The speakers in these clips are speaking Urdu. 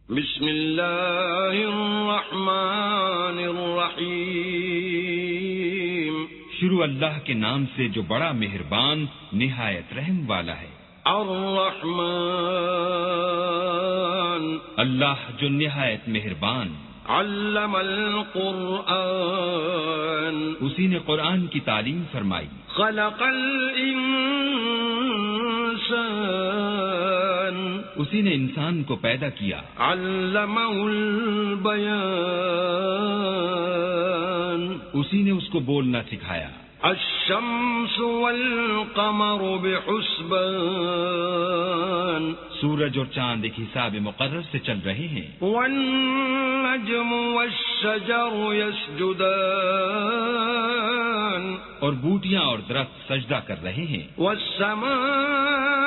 بسم اللہ الرحمن الرحیم، شروع اللہ کے نام سے جو بڑا مہربان نہایت رحم والا ہے۔ الرحمن، اللہ جو نہایت مہربان۔ علم القرآن، اسی نے قرآن کی تعلیم فرمائی۔ خلق الانسان، اسی نے انسان کو پیدا کیا۔ علمہ البیان، اسی نے اس کو بولنا سکھایا۔ الشمس والقمر بحسبان، سورج اور چاند ایک حساب مقرر سے چل رہے ہیں۔ والنجم والشجر يسجدان، اور بوٹیاں اور درخت سجدہ کر رہے ہیں۔ والسماء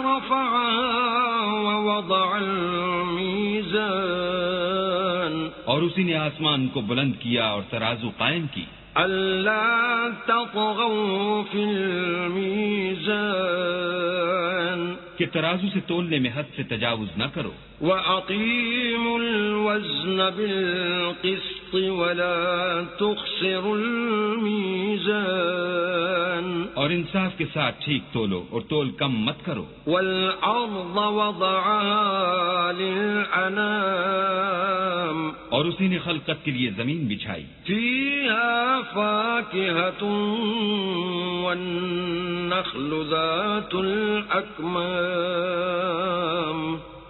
رفعها ووضع الميزان، اور اسی نے آسمان کو بلند کیا اور ترازو قائم کی۔ أَلَّا تَطْغَوْا فِي الْمِيزَانِ، کہ ترازو سے تولنے میں حد سے تجاوز نہ کرو۔ وَأَقِيمُوا الْوَزْنَ بِالْقِسْطِ وَلَا تُخْسِرُوا الْمِيزَانَ، اور انصاف کے ساتھ ٹھیک تولو اور تول کم مت کرو۔ وَالْأَرْضَ وَضَعَهَا لِلْأَنَامِ، اور اسی نے خلقت کے لیے زمین بچھائی۔ فِيهَا فَاكِهَةٌ وَالنَّخْلُ ذَاتُ الْأَكْمَامِ،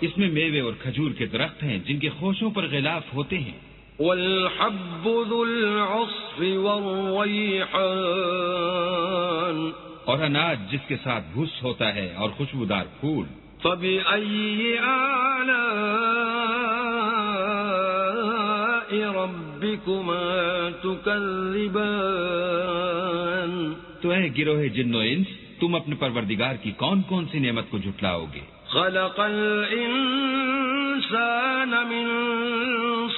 اس میں میوے اور کھجور کے درخت ہیں جن کے خوشوں پر غلاف ہوتے ہیں۔ وَالْحَبُّ ذُو الْعَصْفِ وَالرَّيْحَانِ، اور اناج جس کے ساتھ بھس ہوتا ہے اور خوشبودار پھول۔ فَبِأَيِّ آلَاءِ رَبِّكُمَا تُكَذِّبَانِ، تو اے گروہ جن و انس، تم اپنے پروردگار کی کون کون سی نعمت کو جھٹلاؤ گے؟ خَلَقَ الْإِنسَانَ مِنْ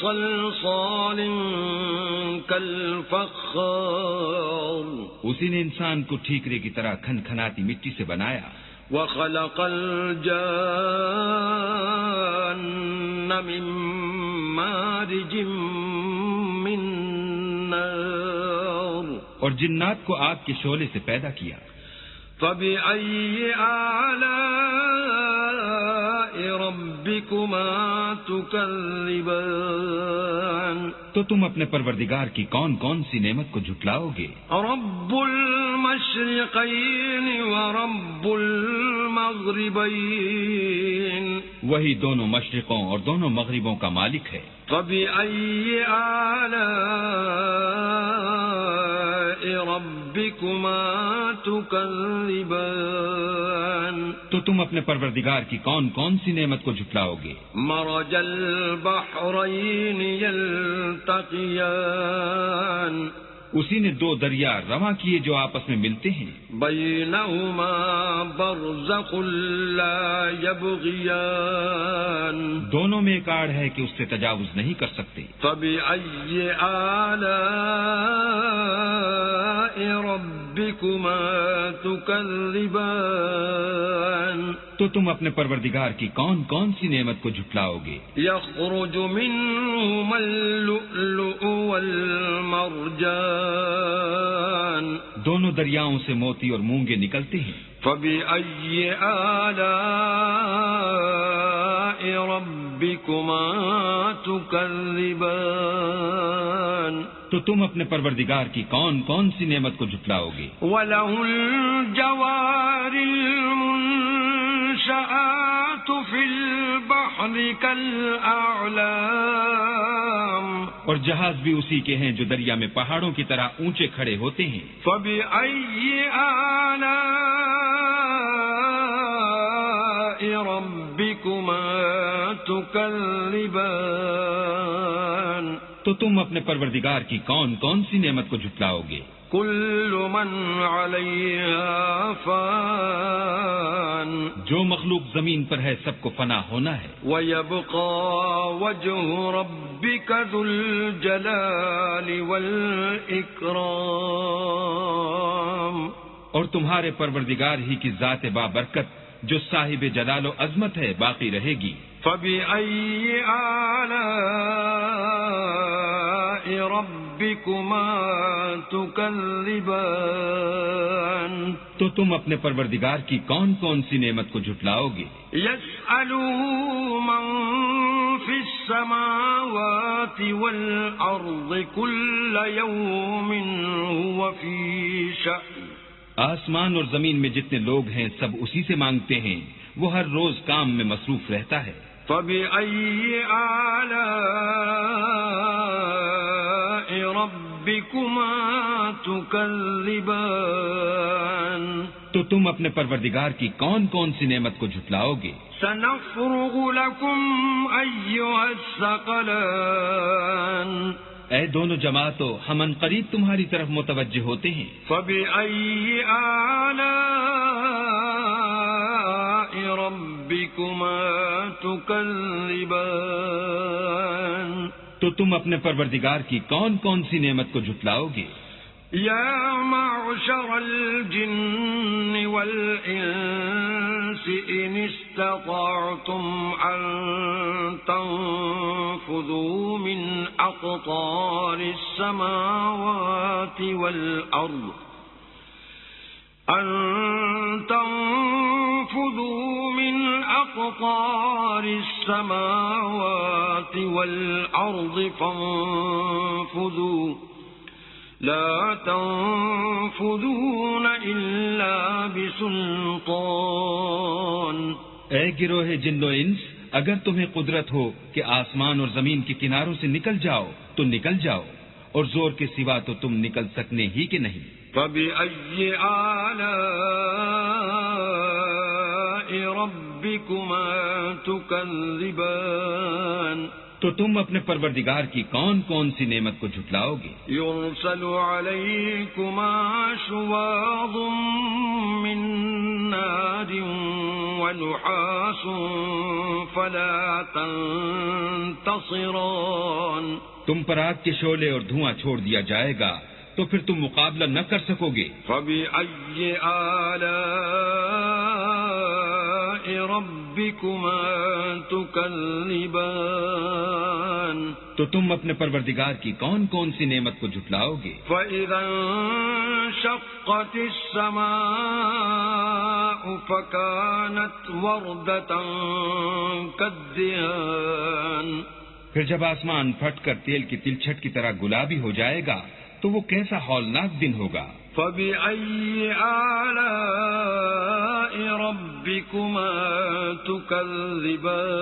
صَلْصَالٍ كَالْفَخَّارِ، اسی نے انسان کو ٹھیکرے کی طرح کھنکھناتی مٹی سے بنایا۔ وَخَلَقَ الْجَانَّ مِن مَّارِجٍ مِّن نَّارٍ، اور جنات کو آگ کے شعلے سے پیدا کیا۔ فَبِأَيِّ آلَاءِ رَبِّكُمَا تُكَذِّبَانِ، تو تم اپنے پروردگار کی کون کون سی نعمت کو جھٹلاؤ گے؟ رَبُّ الْمَشْرِقَيْنِ وَرَبُّ الْمَغْرِبَيْنِ، وہی دونوں مشرقوں اور دونوں مغربوں کا مالک ہے۔ فَبِأَيِّ آلَاءِ رَبِّكُمَا تُكَذِّبَانِ، تو تم اپنے پروردگار کی کون کون سی نعمت کو جھٹلاؤ گے؟ مَرَجَ الْبَحْرَيْنِ يَلْتَقِيَانِ، اسی نے دو دریا رواں کیے جو آپس میں ملتے ہیں۔ بَيْنَهُمَا بَرْزَخٌ لَا يَبْغِيَانِ، دونوں میں ایک آڑ ہے کہ اس سے تجاوز نہیں کر سکتے۔ فَبِأَيِّ آلَاءِ رَبِّكُمَا تُكَذِّبَانِ، تو تم اپنے پروردگار کی کون کون سی نعمت کو جھٹلاؤ گے؟ يَخْرُجُ مِنْهُمَا اللُّؤْلُؤُ وَالْمَرْجَانُ، دونوں دریاؤں سے موتی اور مونگے نکلتے ہیں۔ فَبِأَيِّ آلَاءِ رَبِّكُمَا تُكَذِّبَانِ، تو تم اپنے پروردگار کی کون کون سی نعمت کو جھٹلاؤ گے؟ وَلَهُ الْجَوَارِ الْمُنشَآتُ فِي الْبَحْرِ كَالْأَعْلَامِ، اور جہاز بھی اسی کے ہیں جو دریا میں پہاڑوں کی طرح اونچے کھڑے ہوتے ہیں۔ فَبِأَيِّ آلَاءِ رَبِّكُمَا تُكَذِّبَانِ، تو تم اپنے پروردگار کی کون کون سی نعمت کو جھٹلاؤ گے؟ كُلُّ مَنْ عَلَيْهَا فَانٍ، جو مخلوق زمین پر ہے سب کو فنا ہونا ہے۔ وَيَبْقَى وَجْهُ رَبِّكَ ذُو الْجَلَالِ وَالْإِكْرَامِ، اور تمہارے پروردگار ہی کی ذات بابرکت جو صاحب جلال و عظمت ہے باقی رہے گی۔ فبأي آلاء ربكما تكذبان تو تم اپنے پروردگار کی کون کون سی نعمت کو جھٹلاؤ گے؟ يسأله من في السماوات والأرض كل يوم هو في شأن آسمان اور زمین میں جتنے لوگ ہیں سب اسی سے مانگتے ہیں، وہ ہر روز کام میں مصروف رہتا ہے۔ فبأي آلاء ربكما تكذبان تو تم اپنے پروردگار کی کون کون سی نعمت کو جھٹلاؤ گے؟ سنفرغ لكم أيها الثقلان اے دونوں جماعتوں، ہم عنقریب تمہاری طرف متوجہ ہوتے ہیں۔ فبأي آلاء ربكما تكذبان تو تم اپنے پروردگار کی کون کون سی نعمت کو جھٹلاؤ گے؟ يا معشر الجن والإنس إن استطعتم أن تنفذوا من أقطار السماوات والأرض فانفذوا لا تنفذون إلا بسلطان اے گروہ جن و انس، اگر تمہیں قدرت ہو کہ آسمان اور زمین کے کناروں سے نکل جاؤ تو نکل جاؤ، اور زور کے سوا تو تم نکل سکنے ہی کہ نہیں۔ فبأي آلاء ربكما تكذبان تو تم اپنے پروردگار کی کون کون سی نعمت کو جھٹلاؤ گے؟ يرسل عليكما شواظ من نار ونحاس فلا تنتصران تم پر آگ کے شعلے اور دھواں چھوڑ دیا جائے گا تو پھر تم مقابلہ نہ کر سکو گے۔ فبأي آلاء ربكما تكذبان تو تم اپنے پروردگار کی کون کون سی نعمت کو جھٹلاؤ گے؟ فإذا انشقت السماء فكانت وردة كالدهان پھر جب آسمان پھٹ کر تیل کی تلچھٹ کی طرح گلابی ہو جائے گا تو وہ کیسا ہولناک دن ہوگا۔ فبأي آلاء ربكما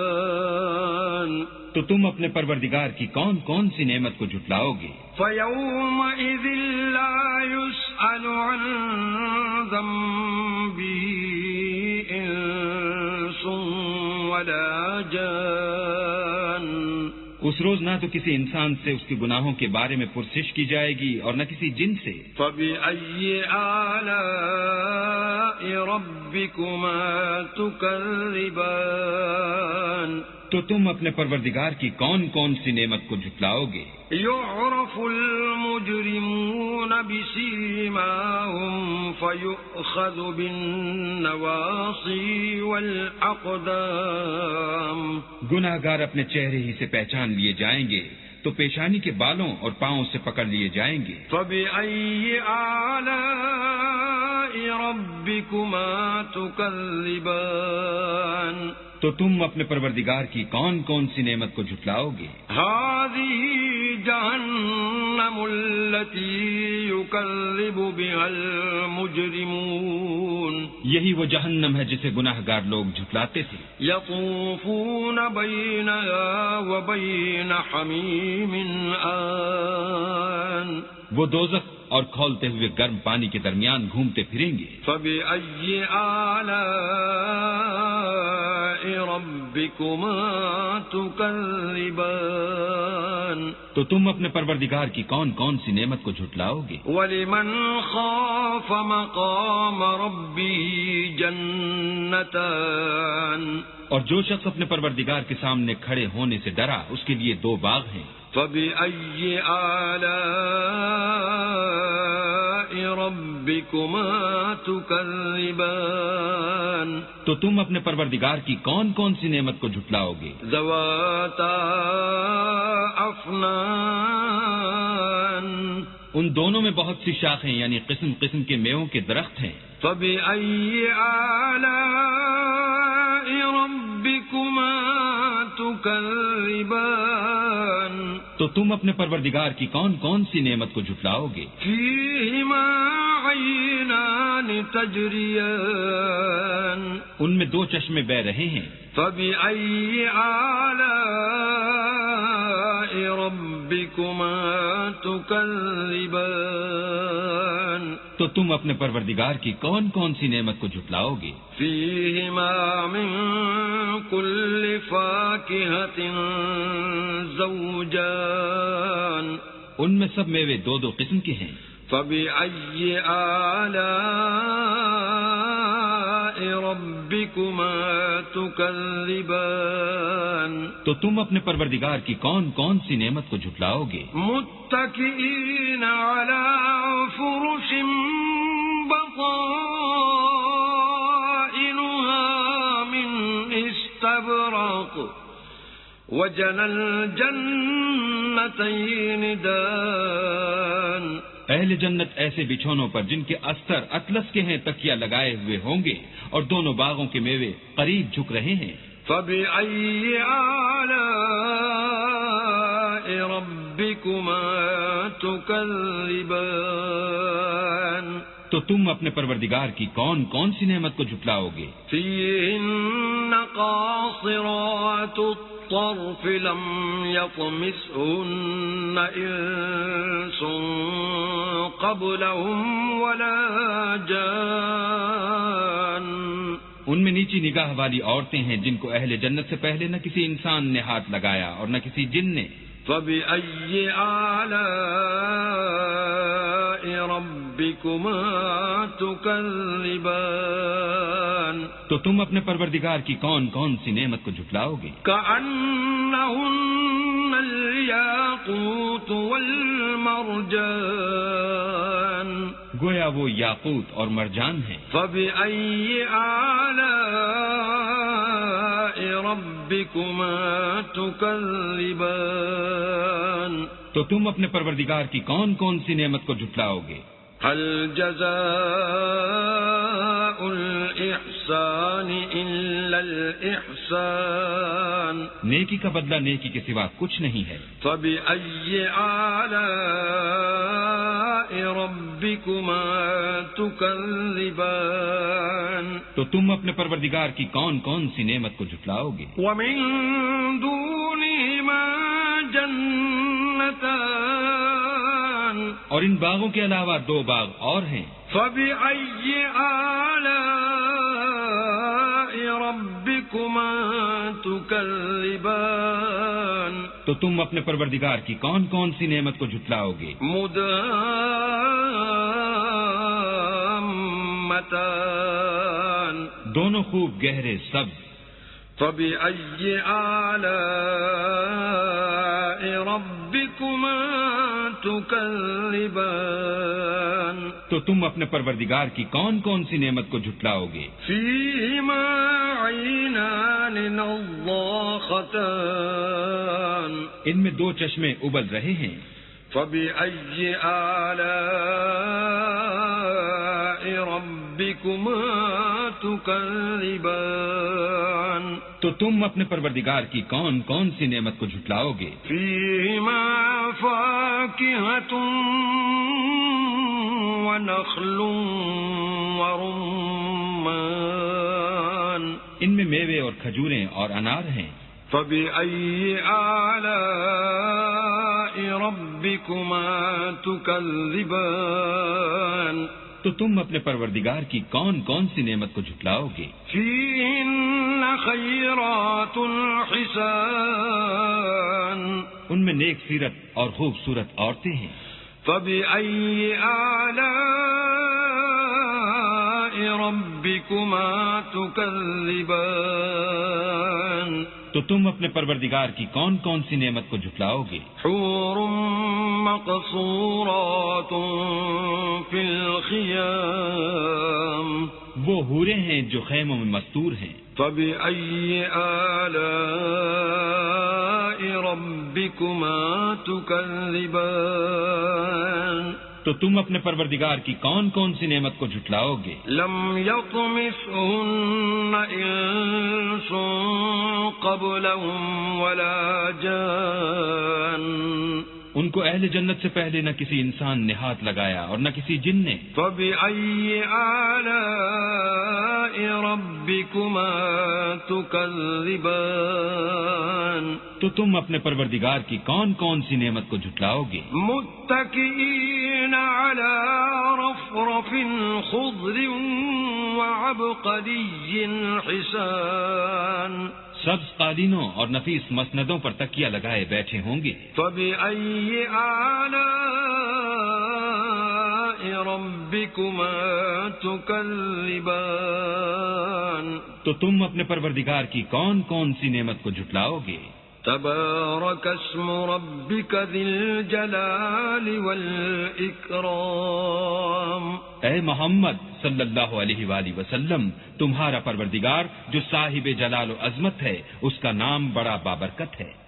تكذبان تو تم اپنے پروردگار کی کون کون سی نعمت کو جھٹلاؤ گے؟ فيومئذ لا يسأل عن ذنبه إنس ولا جان اس روز نہ تو کسی انسان سے اس کے گناہوں کے بارے میں پرسش کی جائے گی اور نہ کسی جن سے۔ فبأي آلاء ربكما تكذبان تو تم اپنے پروردگار کی کون کون سی نعمت کو جھٹلاؤ گے؟ يعرف المجرمون بسيماهم فيؤخذ بالنواصي والأقدام گناہگار اپنے چہرے ہی سے پہچان لیے جائیں گے تو پیشانی کے بالوں اور پاؤں سے پکڑ لیے جائیں گے۔ فبأي آلاء ربكما تكذبان تو تم اپنے پروردگار کی کون کون سی نعمت کو جھٹلاؤ گے؟ هذه جهنم التي يكذب بها المجرمون یہی وہ جہنم ہے جسے گناہگار لوگ جھٹلاتے تھے۔ يطوفون بينها وبين حميم آن وہ دوزخ اور کھولتے ہوئے گرم پانی کے درمیان گھومتے پھریں گے۔ فبأي آلاء ربكما تكذبان تو تم اپنے پروردگار کی کون کون سی نعمت کو جھٹلاؤ گے؟ ولمن خاف مقام ربه جنتان اور جو شخص اپنے پروردگار کے سامنے کھڑے ہونے سے ڈرا اس کے لیے دو باغ ہیں۔ فبأي آلاء ربكما تكذبان تو تم اپنے پروردگار کی کون کون سی نعمت کو جھٹلاؤ گے؟ ذواتا افنان ان دونوں میں بہت سی شاخیں یعنی قسم قسم کے میووں کے درخت ہیں۔ فبأي آلاء ربكما تكذبان تو تم اپنے پروردگار کی کون کون سی نعمت کو جھٹلاؤ گے؟ فيهما عينان تجريان ان میں دو چشمے بہہ رہے ہیں۔ فبأي آلاء ربكما تكذبان تو تم اپنے پروردگار کی کون کون سی نعمت کو جھٹلاؤ گے؟ فيهما من كل فاكهة زوجان ان میں سب میوے دو دو قسم کے ہیں۔ فبأي آلاء ربكما تكذبان تو تم اپنے پروردگار کی کون کون سی نعمت کو جھٹلاؤ گے؟ متكئين على فرش بطائنها من استبرق وجنى الجنتين دان اہل جنت ایسے بچھونوں پر جن کے استر اطلس کے ہیں تکیہ لگائے ہوئے ہوں گے اور دونوں باغوں کے میوے قریب جھک رہے ہیں۔ فبأي آلاء ربكما تكذبان تو تم اپنے پروردگار کی کون کون سی نعمت کو جھٹلاؤ گے؟ فيهن قاصرات الطرف لم يطمثهن إنس قبلهم ولا جان ان میں نیچی نگاہ والی عورتیں ہیں جن کو اہل جنت سے پہلے نہ کسی انسان نے ہاتھ لگایا اور نہ کسی جن نے۔ فبأي آلاء ربكما تكذبان تو تم اپنے پروردگار کی کون کون سی نعمت کو جھٹلاؤ گے؟ كأنهن الياقوت والمرجان گویا وہ یاقوت اور مرجان ہیں۔ فبأي آلاء ربكما تكذبان تو تم اپنے پروردگار کی کون کون سی نعمت کو جھٹلاؤ گے؟ هل جزاء الإحسان إلا الإحسان نیکی کا بدلہ نیکی کے سوا کچھ نہیں ہے۔ فبأي آلاء ربكما تكذبان تو تم اپنے پروردگار کی کون کون سی نعمت کو جھٹلاؤ گے؟ ومن دونهما جنتان اور ان باغوں کے علاوہ دو باغ اور ہیں۔ فبأي آلاء ربكما تكذبان تو تم اپنے پروردگار کی کون کون سی نعمت کو جھٹلاؤ گے؟ مدهامتان دونوں خوب گہرے سبز۔ فبأي آلاء ربكما تكذبان تو تم اپنے پروردگار کی کون کون سی نعمت کو جھٹلاؤ گے؟ فيهما عينان نضاختان ان میں دو چشمے ابل رہے ہیں۔ فبأي آلاء ربكما تكذبان تو تم اپنے پروردگار کی کون کون سی نعمت کو جھٹلاؤ گے؟ فيهما فاكهة ونخل ورمان ان میں میوے اور کھجوریں اور انار ہیں۔ فبأي آلاء ربكما تكذبان تو تم اپنے پروردگار کی کون کون سی نعمت کو جھٹلاؤ گے؟ فيهن خيرات حسان ان میں نیک سیرت اور خوبصورت عورتیں ہیں۔ فبأي آلاء ربكما تكذبان تو تو تم اپنے پروردگار کی کون کون سی نعمت کو جھٹلاؤ گے؟ حور مقصورات فی الخیام، وہ حوریں ہیں جو خیموں میں مستور ہیں۔ فبأي آلاء ربكما تكذبان، تو تم اپنے پروردگار کی کون کون سی نعمت کو جھٹلاؤ گے؟ لم يطمثهن انس قبلهم ولا جان، ان کو اہل جنت سے پہلے نہ کسی انسان نے ہاتھ لگایا اور نہ کسی جن نے۔ فبأي آلاء ربكما تكذبان، تو تم اپنے پروردگار کی کون کون سی نعمت کو جھٹلاؤ گے؟ متكئين على رفرف خضر وعبقري حسان، سبز قالینوں اور نفیس مسندوں پر تکیہ لگائے بیٹھے ہوں گے۔ فبأي آلاء ربكما تكذبان، تو تم اپنے پروردگار کی کون کون سی نعمت کو جھٹلاؤ گے؟ تبارك اسم ربك ذي الجلال والإكرام، اے محمد صلی اللہ علیہ وآلہ وسلم، تمہارا پروردگار جو صاحب جلال و عظمت ہے، اس کا نام بڑا بابرکت ہے۔